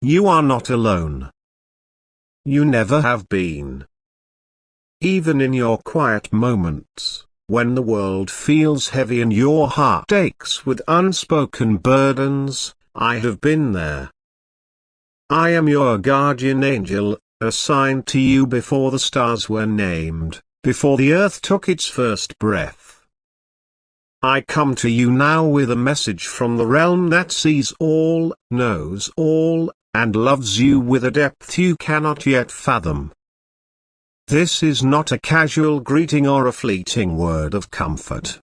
You are not alone. You never have been. Even in your quiet moments, when the world feels heavy and your heart aches with unspoken burdens, I have been there. I am your guardian angel, assigned to you before the stars were named, before the earth took its first breath. I come to you now with a message from the realm that sees all, knows all, and loves you with a depth you cannot yet fathom. This is not a casual greeting or a fleeting word of comfort.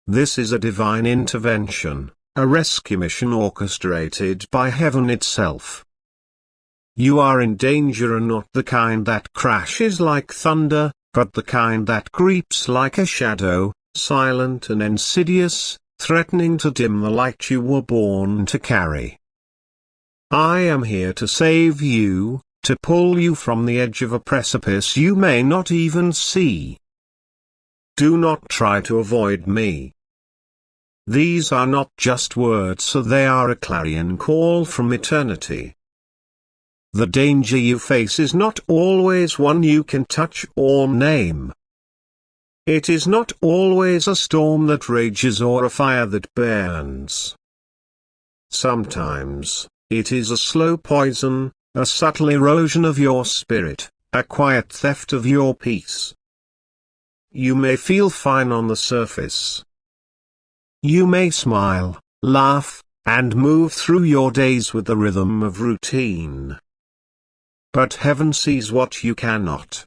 This is a divine intervention, a rescue mission orchestrated by heaven itself. You are in danger, and not the kind that crashes like thunder, but the kind that creeps like a shadow, silent and insidious, threatening to dim the light you were born to carry. I am here to save you, to pull you from the edge of a precipice you may not even see. Do not try to avoid me. These are not just words, so they are a clarion call from eternity. The danger you face is not always one you can touch or name. It is not always a storm that rages or a fire that burns. Sometimes, it is a slow poison, a subtle erosion of your spirit, a quiet theft of your peace. You may feel fine on the surface. You may smile, laugh, and move through your days with the rhythm of routine. But heaven sees what you cannot.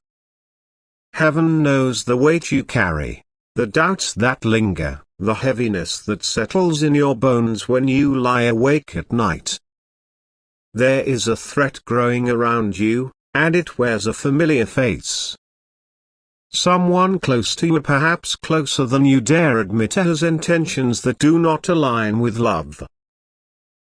Heaven knows the weight you carry, the doubts that linger, the heaviness that settles in your bones when you lie awake at night. There is a threat growing around you, and it wears a familiar face. Someone close to you, perhaps closer than you dare admit, has intentions that do not align with love.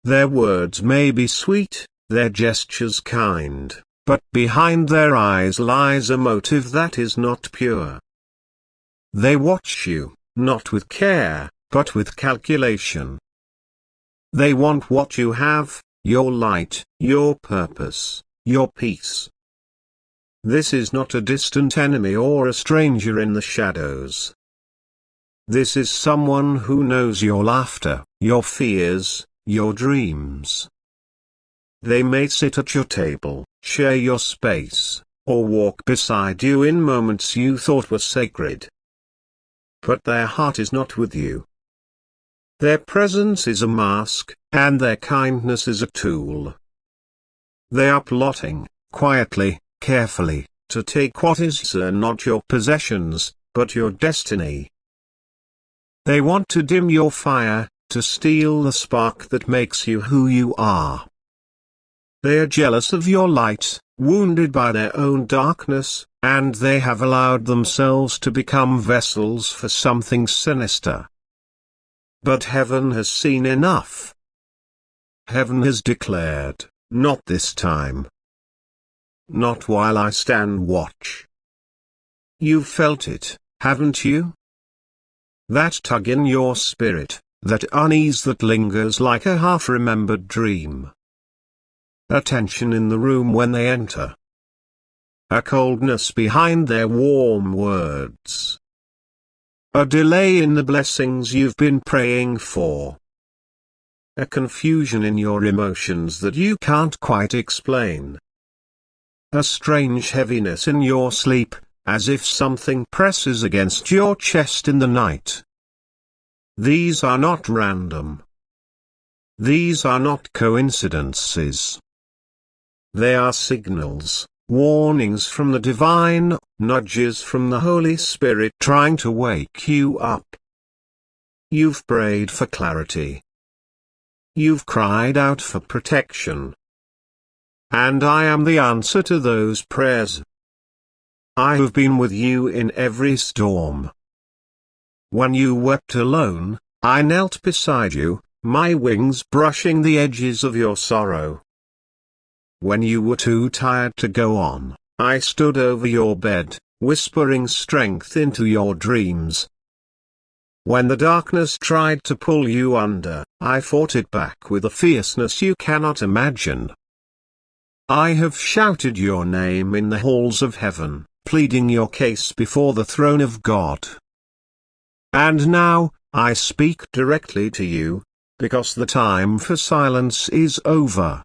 Their words may be sweet, their gestures kind, but behind their eyes lies a motive that is not pure. They watch you, not with care, but with calculation. They want what you have, your light, your purpose, your peace. This is not a distant enemy or a stranger in the shadows. This is someone who knows your laughter, your fears, your dreams. They may sit at your table, share your space, or walk beside you in moments you thought were sacred. But their heart is not with you. Their presence is a mask, and their kindness is a tool. They are plotting, quietly, carefully, to take what is not your possessions, but your destiny. They want to dim your fire, to steal the spark that makes you who you are. They are jealous of your light, wounded by their own darkness, and they have allowed themselves to become vessels for something sinister. But heaven has seen enough. Heaven has declared, not this time. Not while I stand watch. You've felt it, haven't you? That tug in your spirit, that unease that lingers like a half-remembered dream. A tension in the room when they enter. A coldness behind their warm words. A delay in the blessings you've been praying for. A confusion in your emotions that you can't quite explain. A strange heaviness in your sleep, as if something presses against your chest in the night. These are not random. These are not coincidences. They are signals, warnings from the divine, nudges from the Holy Spirit trying to wake you up. You've prayed for clarity. You've cried out for protection. And I am the answer to those prayers. I have been with you in every storm. When you wept alone, I knelt beside you, my wings brushing the edges of your sorrow. When you were too tired to go on, I stood over your bed, whispering strength into your dreams. When the darkness tried to pull you under, I fought it back with a fierceness you cannot imagine. I have shouted your name in the halls of heaven, pleading your case before the throne of God. And now, I speak directly to you, because the time for silence is over.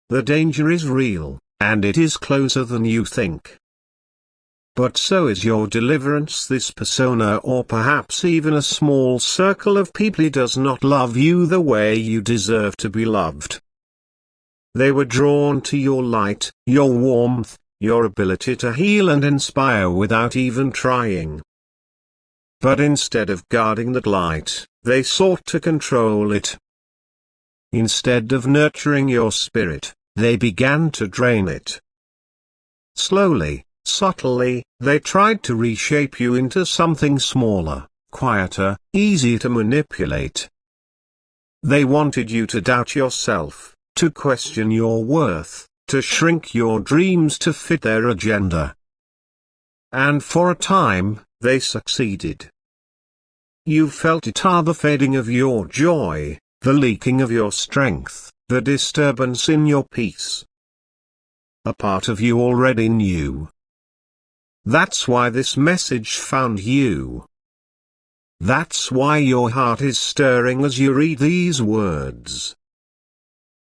The danger is real, and it is closer than you think. But so is your deliverance. This persona, or perhaps even a small circle of people, does not love you the way you deserve to be loved. They were drawn to your light, your warmth, your ability to heal and inspire without even trying. But instead of guarding that light, they sought to control it. Instead of nurturing your spirit, they began to drain it. Slowly, subtly, they tried to reshape you into something smaller, quieter, easier to manipulate. They wanted you to doubt yourself, to question your worth, to shrink your dreams to fit their agenda. And for a time, they succeeded. You felt it, the fading of your joy, the leaking of your strength, the disturbance in your peace. A part of you already knew. That's why this message found you. That's why your heart is stirring as you read these words.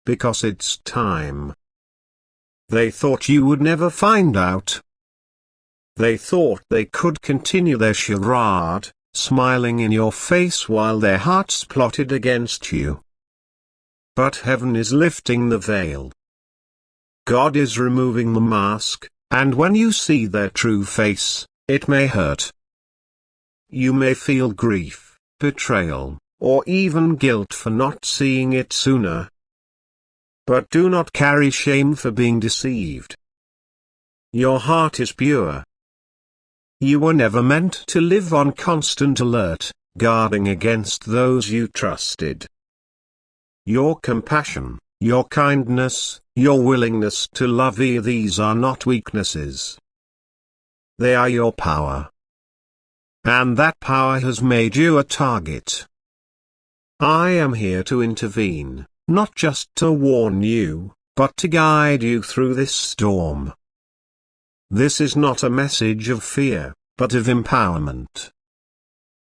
Because it's time. They thought you would never find out. They thought they could continue their charade, smiling in your face while their hearts plotted against you. But heaven is lifting the veil. God is removing the mask. And when you see their true face, it may hurt. You may feel grief, betrayal, or even guilt for not seeing it sooner. But do not carry shame for being deceived. Your heart is pure. You were never meant to live on constant alert, guarding against those you trusted. Your compassion, your kindness, your willingness to love, these are not weaknesses. They are your power. And that power has made you a target. I am here to intervene, not just to warn you, but to guide you through this storm. This is not a message of fear, but of empowerment.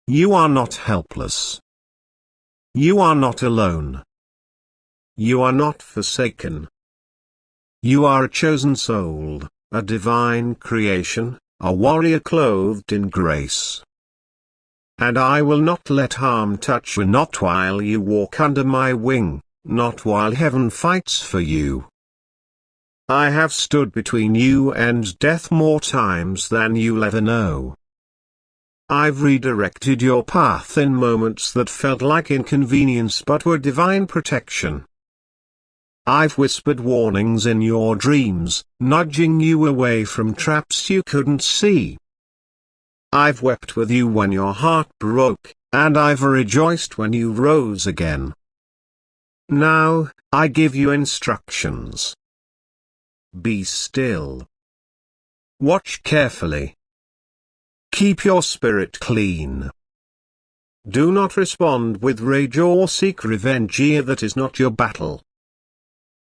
You are not helpless. You are not alone. You are not forsaken. You are a chosen soul, a divine creation, a warrior clothed in grace. And I will not let harm touch you, not while you walk under my wing, not while heaven fights for you. I have stood between you and death more times than you'll ever know. I've redirected your path in moments that felt like inconvenience but were divine protection. I've whispered warnings in your dreams, nudging you away from traps you couldn't see. I've wept with you when your heart broke, and I've rejoiced when you rose again. Now, I give you instructions. Be still. Watch carefully. Keep your spirit clean. Do not respond with rage or seek revenge. That is not your battle.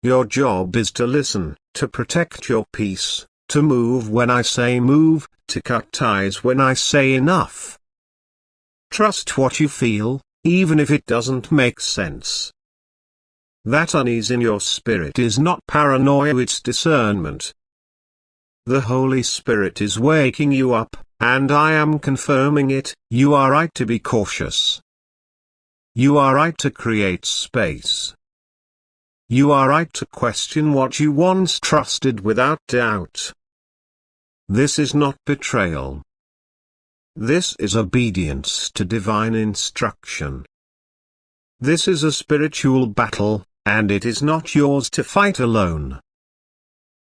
Your job is to listen, to protect your peace, to move when I say move, to cut ties when I say enough. Trust what you feel, even if it doesn't make sense. That unease in your spirit is not paranoia, it's discernment. The Holy Spirit is waking you up, and I am confirming it. You are right to be cautious. You are right to create space. You are right to question what you once trusted without doubt. This is not betrayal. This is obedience to divine instruction. This is a spiritual battle, and it is not yours to fight alone.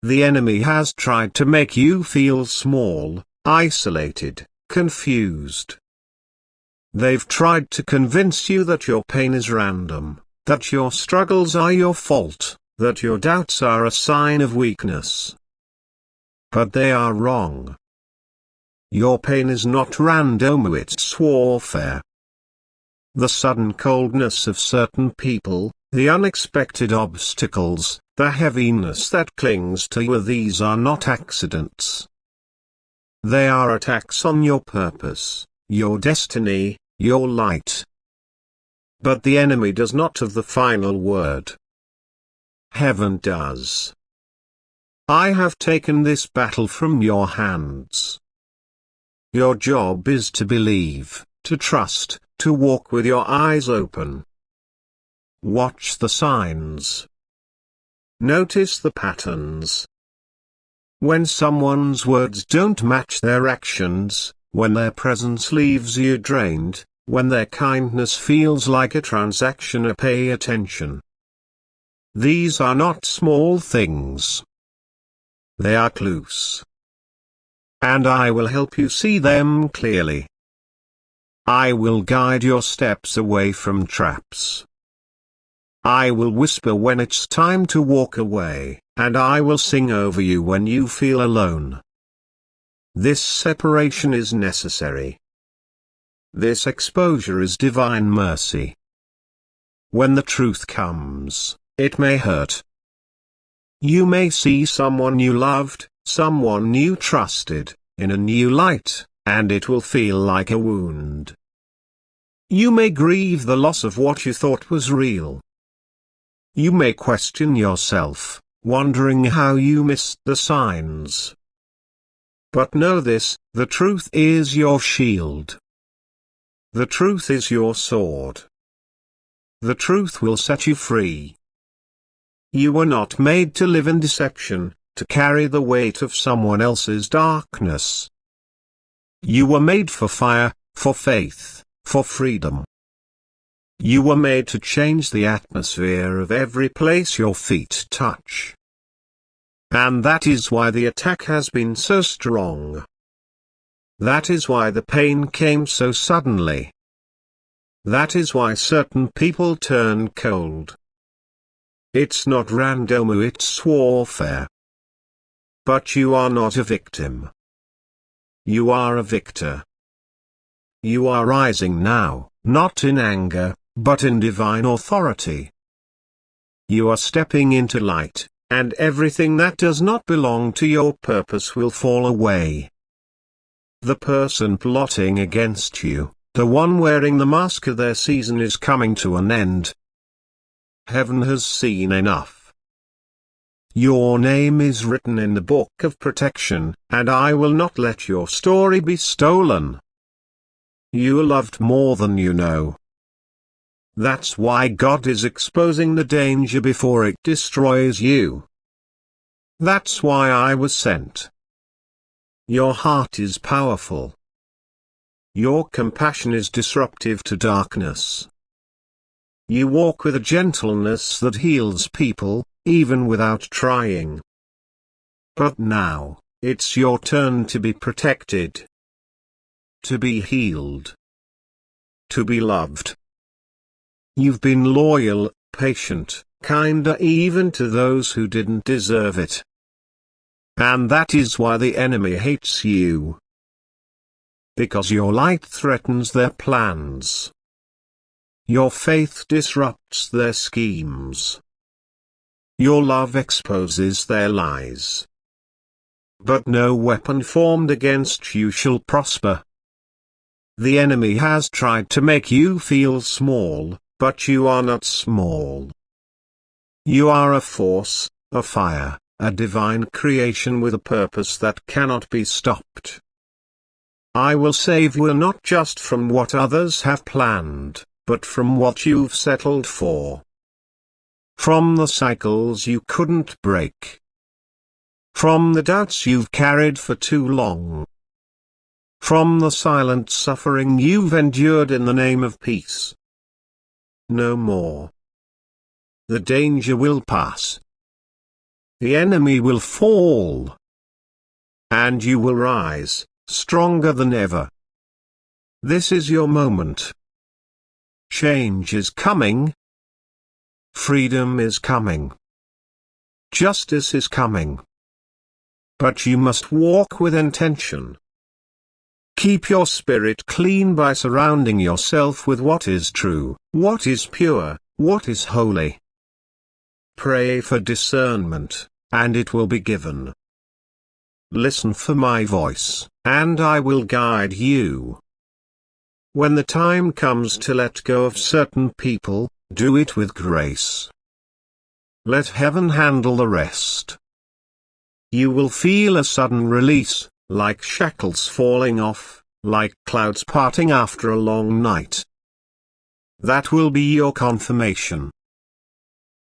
The enemy has tried to make you feel small, isolated, confused. They've tried to convince you that your pain is random, that your struggles are your fault, that your doubts are a sign of weakness. But they are wrong. Your pain is not random, it's warfare. The sudden coldness of certain people, the unexpected obstacles, the heaviness that clings to you, these are not accidents. They are attacks on your purpose, your destiny, your light. But the enemy does not have the final word. Heaven does. I have taken this battle from your hands. Your job is to believe, to trust, to walk with your eyes open. Watch the signs. Notice the patterns. When someone's words don't match their actions, when their presence leaves you drained, when their kindness feels like a transaction, pay attention. These are not small things. They are clues. And I will help you see them clearly. I will guide your steps away from traps. I will whisper when it's time to walk away, and I will sing over you when you feel alone. This separation is necessary. This exposure is divine mercy. When the truth comes, it may hurt. You may see someone you loved, someone you trusted, in a new light, and it will feel like a wound. You may grieve the loss of what you thought was real. You may question yourself, wondering how you missed the signs. But know this, the truth is your shield. The truth is your sword. The truth will set you free. You were not made to live in deception, to carry the weight of someone else's darkness. You were made for fire, for faith, for freedom. You were made to change the atmosphere of every place your feet touch. And that is why the attack has been so strong. That is why the pain came so suddenly. That is why certain people turn cold. It's not random, it's warfare. But you are not a victim. You are a victor. You are rising now, not in anger, but in divine authority. You are stepping into light, and everything that does not belong to your purpose will fall away. The person plotting against you, the one wearing the mask of their season, is coming to an end. Heaven has seen enough. Your name is written in the book of protection, and I will not let your story be stolen. You are loved more than you know. That's why God is exposing the danger before it destroys you. That's why I was sent. Your heart is powerful. Your compassion is disruptive to darkness. You walk with a gentleness that heals people, even without trying. But now, it's your turn to be protected. To be healed. To be loved. You've been loyal, patient, kinder even to those who didn't deserve it. And that is why the enemy hates you. Because your light threatens their plans. Your faith disrupts their schemes. Your love exposes their lies. But no weapon formed against you shall prosper. The enemy has tried to make you feel small, but you are not small. You are a force, a fire, a divine creation with a purpose that cannot be stopped. I will save you not just from what others have planned, but from what you've settled for. From the cycles you couldn't break. From the doubts you've carried for too long. From the silent suffering you've endured in the name of peace. No more. The danger will pass. The enemy will fall. And you will rise, stronger than ever. This is your moment. Change is coming. Freedom is coming. Justice is coming. But you must walk with intention. Keep your spirit clean by surrounding yourself with what is true, what is pure, what is holy. Pray for discernment, and it will be given. Listen for my voice, and I will guide you. When the time comes to let go of certain people, do it with grace. Let heaven handle the rest. You will feel a sudden release, like shackles falling off, like clouds parting after a long night. That will be your confirmation.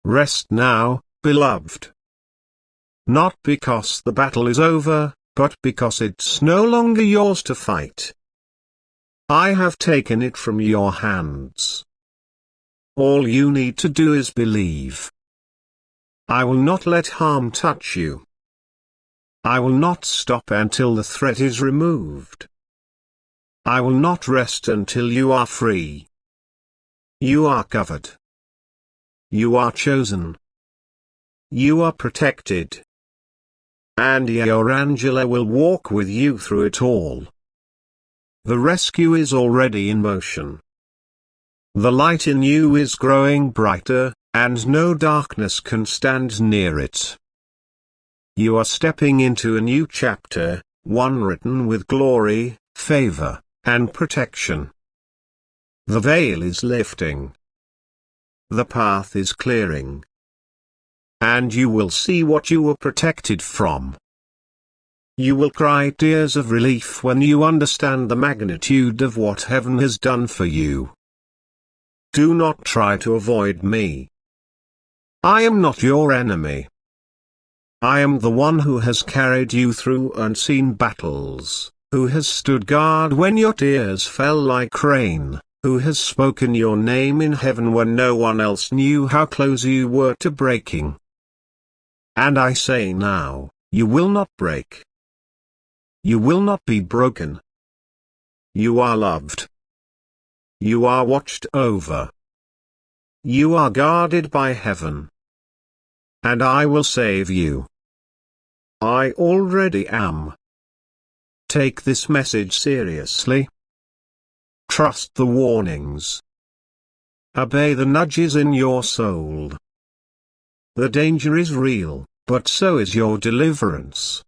Rest now, beloved. Not because the battle is over, but because it's no longer yours to fight. I have taken it from your hands. All you need to do is believe. I will not let harm touch you. I will not stop until the threat is removed. I will not rest until you are free. You are covered. You are chosen. You are protected. And your Angela will walk with you through it all. The rescue is already in motion. The light in you is growing brighter, and no darkness can stand near it. You are stepping into a new chapter, one written with glory, favor, and protection. The veil is lifting. The path is clearing. And you will see what you were protected from. You will cry tears of relief when you understand the magnitude of what heaven has done for you. Do not try to avoid me. I am not your enemy. I am the one who has carried you through unseen battles, who has stood guard when your tears fell like rain, who has spoken your name in heaven when no one else knew how close you were to breaking. And I say now, you will not break. You will not be broken. You are loved. You are watched over. You are guarded by heaven. And I will save you. I already am. Take this message seriously. Trust the warnings. Obey the nudges in your soul. The danger is real, but so is your deliverance.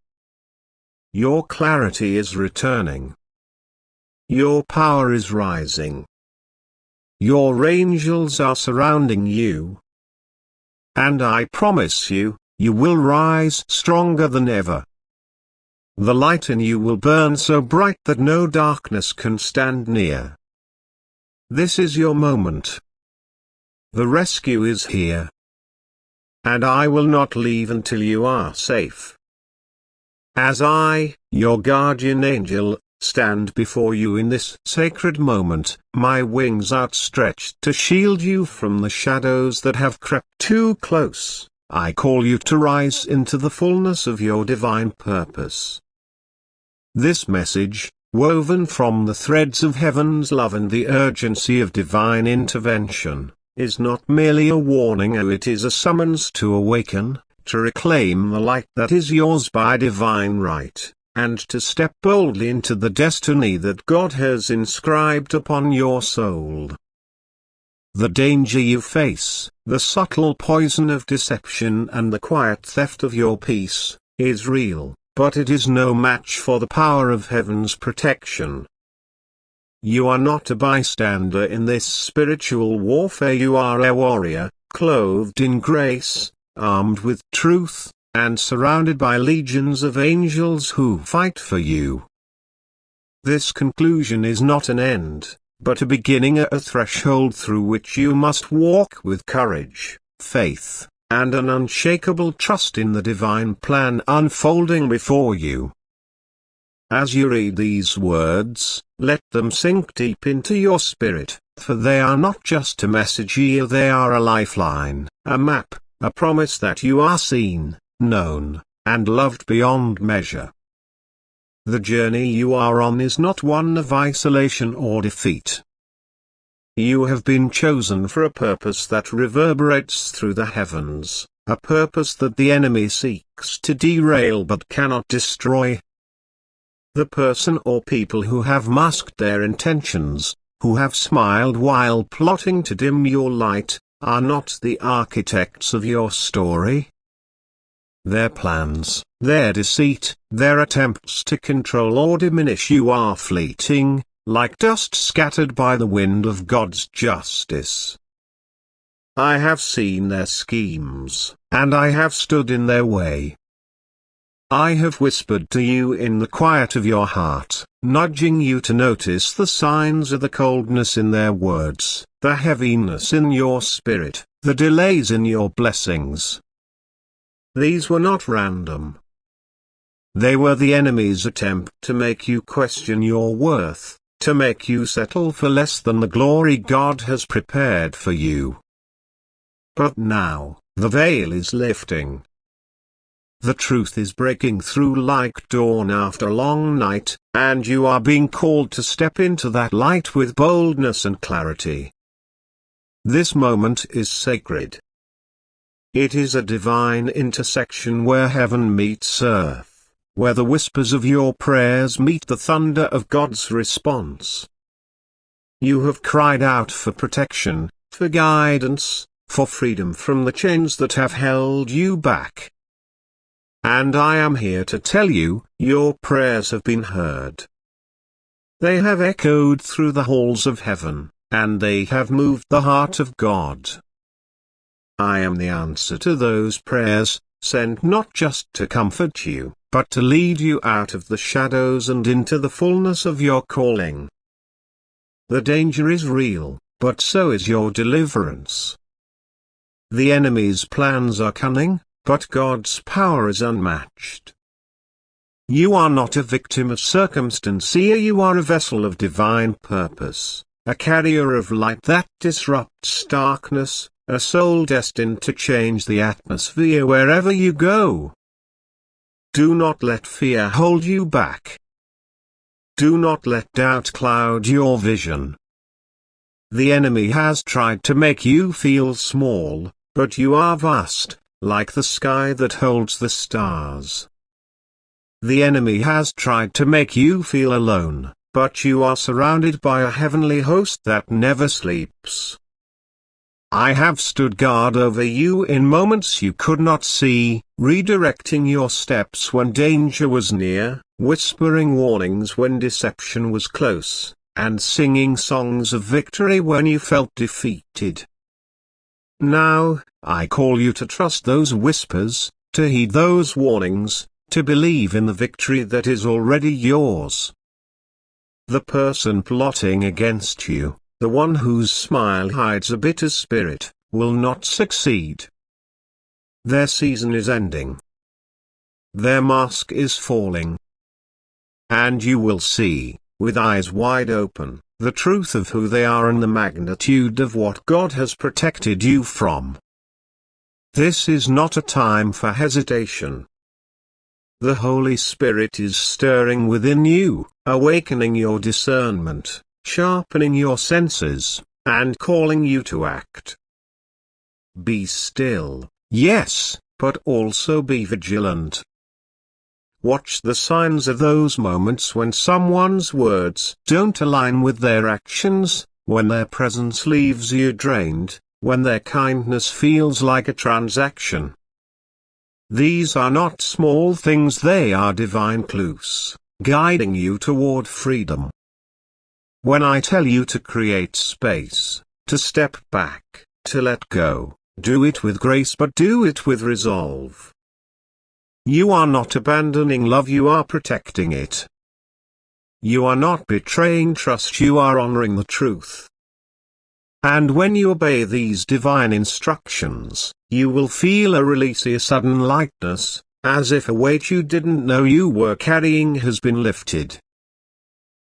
Your clarity is returning. Your power is rising. Your angels are surrounding you. And I promise you, you will rise stronger than ever. The light in you will burn so bright that no darkness can stand near. This is your moment. The rescue is here. And I will not leave until you are safe. As I, your guardian angel, stand before you in this sacred moment, my wings outstretched to shield you from the shadows that have crept too close, I call you to rise into the fullness of your divine purpose. This message, woven from the threads of heaven's love and the urgency of divine intervention, is not merely a warning, it is a summons to awaken, to reclaim the light that is yours by divine right, and to step boldly into the destiny that God has inscribed upon your soul. The danger you face, the subtle poison of deception and the quiet theft of your peace, is real, but it is no match for the power of heaven's protection. You are not a bystander in this spiritual warfare, you are a warrior, clothed in grace, armed with truth, and surrounded by legions of angels who fight for you. This conclusion is not an end, but a beginning, a threshold through which you must walk with courage, faith, and an unshakable trust in the divine plan unfolding before you. As you read these words, let them sink deep into your spirit, for they are not just a message here, they are a lifeline, a map, a promise that you are seen, known, and loved beyond measure. The journey you are on is not one of isolation or defeat. You have been chosen for a purpose that reverberates through the heavens, a purpose that the enemy seeks to derail but cannot destroy. The person or people who have masked their intentions, who have smiled while plotting to dim your light, are not the architects of your story. Their plans, their deceit, their attempts to control or diminish you are fleeting, like dust scattered by the wind of God's justice. I have seen their schemes, and I have stood in their way. I have whispered to you in the quiet of your heart, nudging you to notice the signs of the coldness in their words, the heaviness in your spirit, the delays in your blessings. These were not random. They were the enemy's attempt to make you question your worth, to make you settle for less than the glory God has prepared for you. But now, the veil is lifting. The truth is breaking through like dawn after a long night, and you are being called to step into that light with boldness and clarity. This moment is sacred. It is a divine intersection where heaven meets earth, where the whispers of your prayers meet the thunder of God's response. You have cried out for protection, for guidance, for freedom from the chains that have held you back. And I am here to tell you, your prayers have been heard. They have echoed through the halls of heaven, and they have moved the heart of God. I am the answer to those prayers, sent not just to comfort you, but to lead you out of the shadows and into the fullness of your calling. The danger is real, but so is your deliverance. The enemy's plans are cunning, but God's power is unmatched. You are not a victim of circumstance here, you are a vessel of divine purpose, a carrier of light that disrupts darkness, a soul destined to change the atmosphere wherever you go. Do not let fear hold you back. Do not let doubt cloud your vision. The enemy has tried to make you feel small, but you are vast, like the sky that holds the stars. The enemy has tried to make you feel alone, but you are surrounded by a heavenly host that never sleeps. I have stood guard over you in moments you could not see, redirecting your steps when danger was near, whispering warnings when deception was close, and singing songs of victory when you felt defeated. Now, I call you to trust those whispers, to heed those warnings, to believe in the victory that is already yours. The person plotting against you, the one whose smile hides a bitter spirit, will not succeed. Their season is ending. Their mask is falling. And you will see, with eyes wide open, the truth of who they are and the magnitude of what God has protected you from. This is not a time for hesitation. The Holy Spirit is stirring within you, awakening your discernment, sharpening your senses, and calling you to act. Be still, yes, but also be vigilant. Watch the signs of those moments when someone's words don't align with their actions, when their presence leaves you drained, when their kindness feels like a transaction. These are not small things, they are divine clues, guiding you toward freedom. When I tell you to create space, to step back, to let go, do it with grace but do it with resolve. You are not abandoning love, you are protecting it. You are not betraying trust, you are honoring the truth. And when you obey these divine instructions, you will feel a release, a sudden lightness, as if a weight you didn't know you were carrying has been lifted.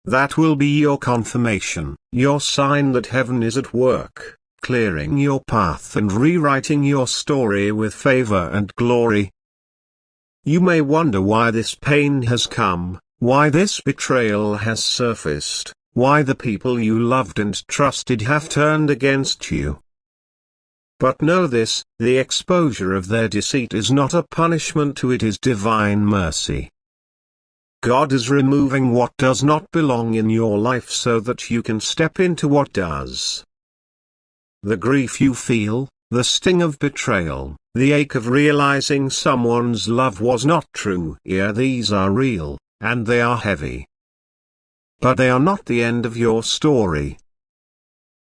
That will be your confirmation, your sign that heaven is at work, clearing your path and rewriting your story with favor and glory. You may wonder why this pain has come, why this betrayal has surfaced, why the people you loved and trusted have turned against you. But know this, the exposure of their deceit is not a punishment to it, is divine mercy. God is removing what does not belong in your life so that you can step into what does. The grief you feel, the sting of betrayal, the ache of realizing someone's love was not true. Yeah, these are real, and they are heavy. But they are not the end of your story.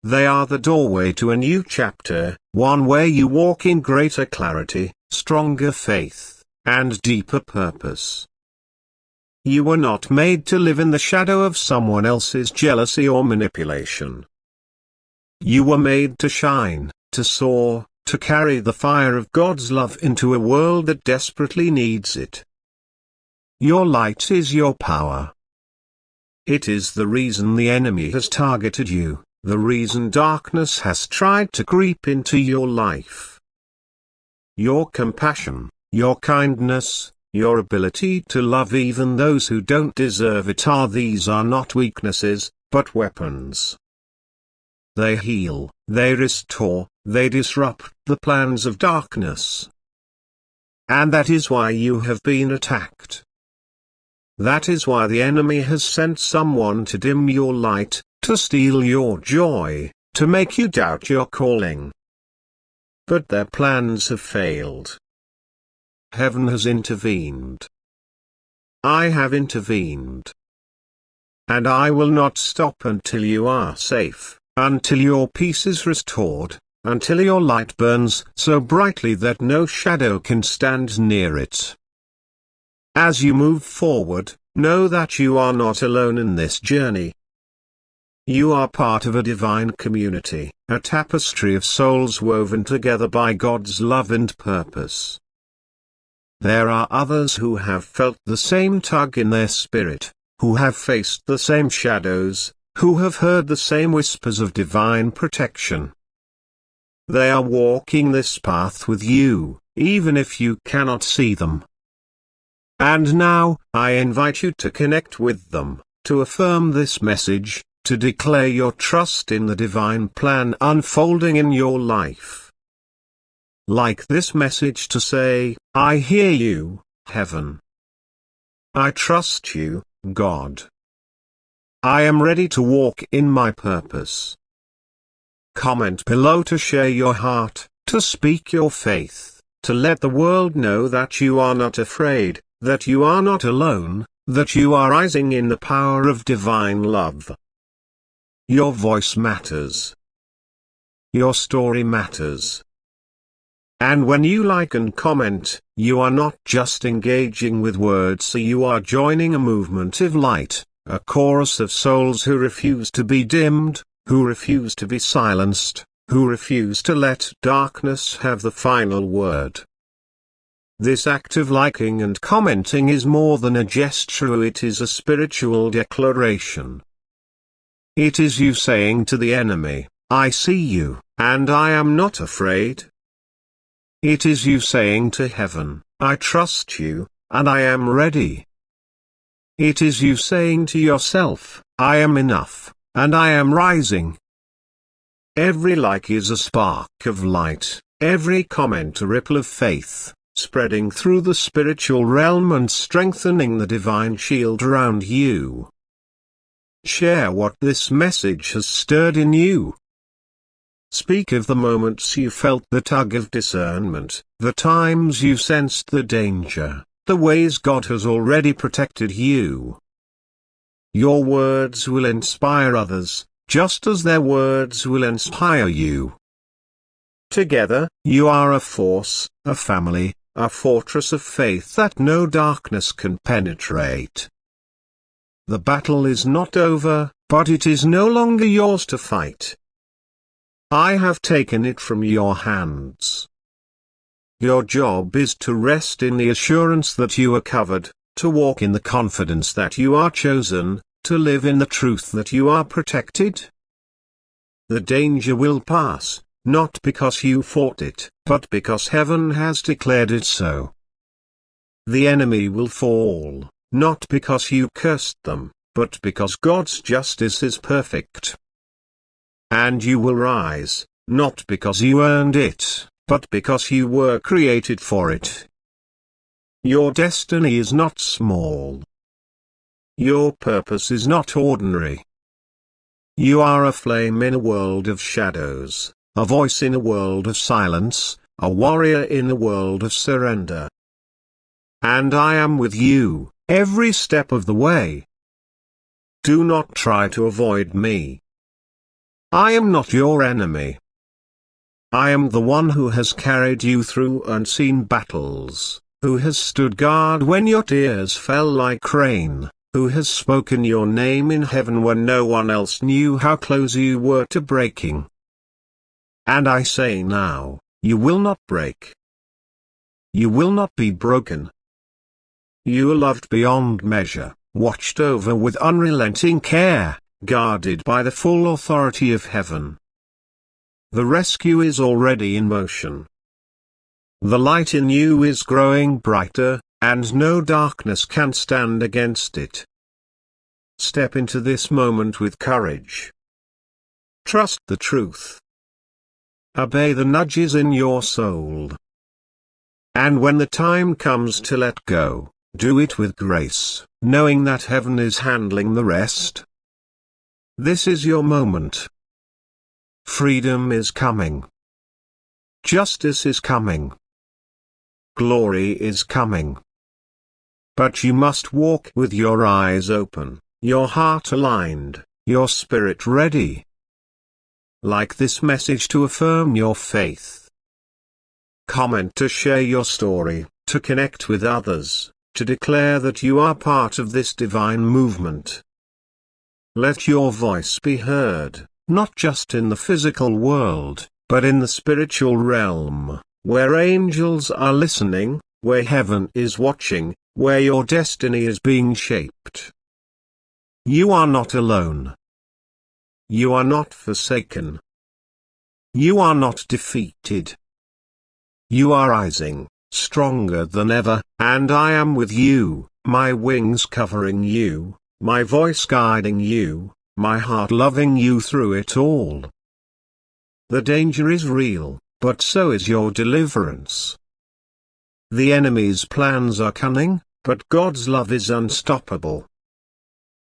They are the doorway to a new chapter, one where you walk in greater clarity, stronger faith, and deeper purpose. You were not made to live in the shadow of someone else's jealousy or manipulation. You were made to shine, to soar, to carry the fire of God's love into a world that desperately needs it. Your light is your power. It is the reason the enemy has targeted you, the reason darkness has tried to creep into your life. Your compassion, your kindness, your ability to love even those who don't deserve it these are not weaknesses, but weapons. They heal, they restore, they disrupt the plans of darkness. And that is why you have been attacked. That is why the enemy has sent someone to dim your light, to steal your joy, to make you doubt your calling. But their plans have failed. Heaven has intervened. I have intervened. And I will not stop until you are safe, until your peace is restored, until your light burns so brightly that no shadow can stand near it. As you move forward, know that you are not alone in this journey. You are part of a divine community, a tapestry of souls woven together by God's love and purpose. There are others who have felt the same tug in their spirit, who have faced the same shadows, who have heard the same whispers of divine protection. They are walking this path with you, even if you cannot see them. And now, I invite you to connect with them, to affirm this message, to declare your trust in the divine plan unfolding in your life. Like this message to say, I hear you, Heaven. I trust you, God. I am ready to walk in my purpose. Comment below to share your heart, to speak your faith, to let the world know that you are not afraid, that you are not alone, that you are rising in the power of divine love. Your voice matters. Your story matters. And when you like and comment, you are not just engaging with words, you are joining a movement of light, a chorus of souls who refuse to be dimmed, who refuse to be silenced, who refuse to let darkness have the final word. This act of liking and commenting is more than a gesture, it is a spiritual declaration. It is you saying to the enemy, I see you, and I am not afraid. It is you saying to heaven, I trust you, and I am ready. It is you saying to yourself, I am enough, and I am rising. Every like is a spark of light, every comment a ripple of faith, spreading through the spiritual realm and strengthening the divine shield around you. Share what this message has stirred in you. Speak of the moments you felt the tug of discernment, the times you sensed the danger, the ways God has already protected you. Your words will inspire others, just as their words will inspire you. Together, you are a force, a family, a fortress of faith that no darkness can penetrate. The battle is not over, but it is no longer yours to fight. I have taken it from your hands. Your job is to rest in the assurance that you are covered, to walk in the confidence that you are chosen, to live in the truth that you are protected. The danger will pass, not because you fought it, but because heaven has declared it so. The enemy will fall, not because you cursed them, but because God's justice is perfect. And you will rise, not because you earned it, but because you were created for it. Your destiny is not small. Your purpose is not ordinary. You are a flame in a world of shadows, a voice in a world of silence, a warrior in a world of surrender. And I am with you, every step of the way. Do not try to avoid me. I am not your enemy. I am the one who has carried you through unseen battles, who has stood guard when your tears fell like rain, who has spoken your name in heaven when no one else knew how close you were to breaking. And I say now, you will not break. You will not be broken. You are loved beyond measure, watched over with unrelenting care, guarded by the full authority of heaven. The rescue is already in motion. The light in you is growing brighter, and no darkness can stand against it. Step into this moment with courage. Trust the truth. Obey the nudges in your soul. And when the time comes to let go, do it with grace, knowing that heaven is handling the rest. This is your moment. Freedom is coming. Justice is coming. Glory is coming. But you must walk with your eyes open, your heart aligned, your spirit ready. Like this message to affirm your faith. Comment to share your story, to connect with others, to declare that you are part of this divine movement. Let your voice be heard, not just in the physical world, but in the spiritual realm, where angels are listening, where heaven is watching, where your destiny is being shaped. You are not alone. You are not forsaken. You are not defeated. You are rising, stronger than ever, and I am with you, my wings covering you, my voice guiding you, my heart loving you through it all. The danger is real, but so is your deliverance. The enemy's plans are cunning, but God's love is unstoppable.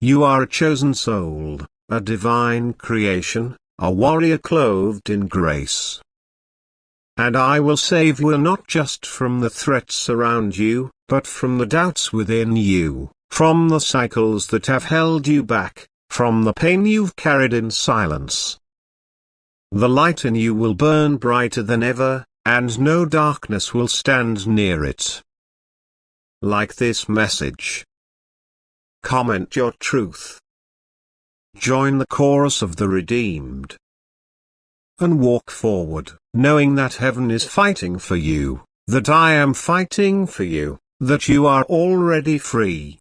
You are a chosen soul, a divine creation, a warrior clothed in grace. And I will save you not just from the threats around you, but from the doubts within you, from the cycles that have held you back, from the pain you've carried in silence. The light in you will burn brighter than ever, and no darkness will stand near it. Like this message. Comment your truth. Join the chorus of the redeemed. And walk forward, knowing that heaven is fighting for you, that I am fighting for you, that you are already free.